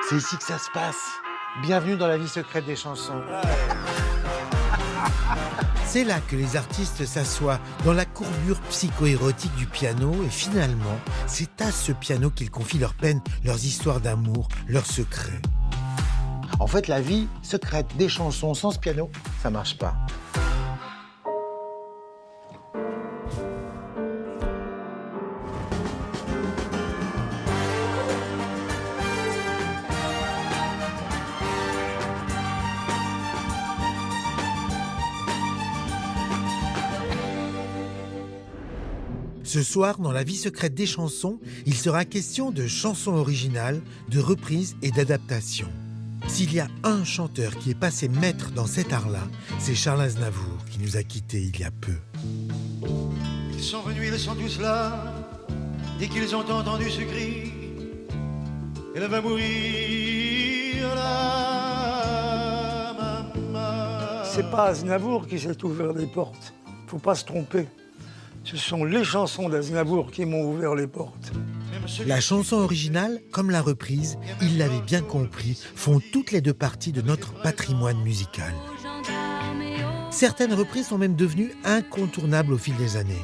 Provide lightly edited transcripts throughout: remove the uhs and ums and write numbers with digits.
C'est ici que ça se passe. Bienvenue dans la vie secrète des chansons. C'est là que les artistes s'assoient, dans la courbure psycho-érotique du piano, et finalement, c'est à ce piano qu'ils confient leurs peines, leurs histoires d'amour, leurs secrets. En fait, la vie secrète des chansons sans ce piano, ça marche pas. Ce soir, dans la vie secrète des chansons, il sera question de chansons originales, de reprises et d'adaptations. S'il y a un chanteur qui est passé maître dans cet art-là, c'est Charles Aznavour, qui nous a quittés il y a peu. Ils sont venus, ils sont tous là, dès qu'ils ont entendu ce cri, elle va mourir là, maman. C'est pas Aznavour qui s'est ouvert les portes. Faut pas se tromper. Ce sont les chansons d'Aznavour qui m'ont ouvert les portes. La chanson originale, comme la reprise, il l'avait bien compris, font toutes les deux parties de notre patrimoine musical. Certaines reprises sont même devenues incontournables au fil des années.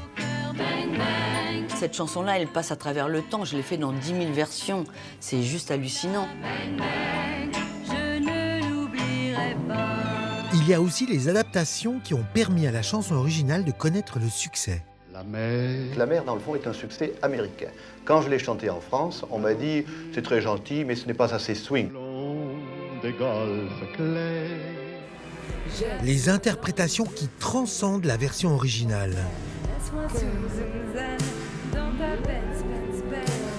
Cette chanson-là, elle passe à travers le temps. Je l'ai fait dans 10 000 versions. C'est juste hallucinant. Il y a aussi les adaptations qui ont permis à la chanson originale de connaître le succès. La mer. La mer, dans le fond, est un succès américain. Quand je l'ai chanté en France, on m'a dit « c'est très gentil, mais ce n'est pas assez swing ». Des golfes clairs. Les interprétations qui transcendent la version originale.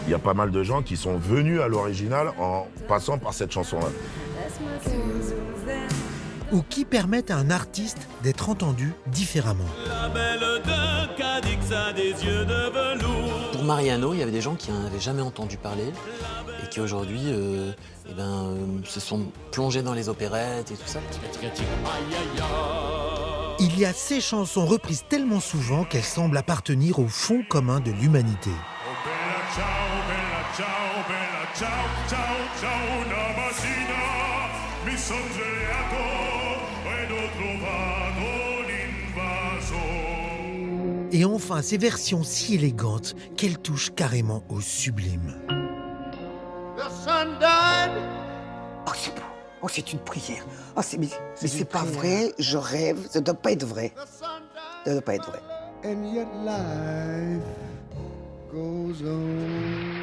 Il y a pas mal de gens qui sont venus à l'original en passant par cette chanson-là. Ou qui permettent à un artiste d'être entendu différemment. La belle de Cadix a des yeux de velours. Pour Mariano, il y avait des gens qui n'en avaient jamais entendu parler et qui aujourd'hui se sont plongés dans les opérettes et tout ça. Il y a ces chansons reprises tellement souvent qu'elles semblent appartenir au fond commun de l'humanité. Et enfin, ces versions si élégantes qu'elles touchent carrément au sublime. Oh, c'est beau. Oh, c'est une prière. Oh, mais c'est pas vrai, je rêve. Ça doit pas être vrai. Ça doit pas être vrai. And yet life goes on.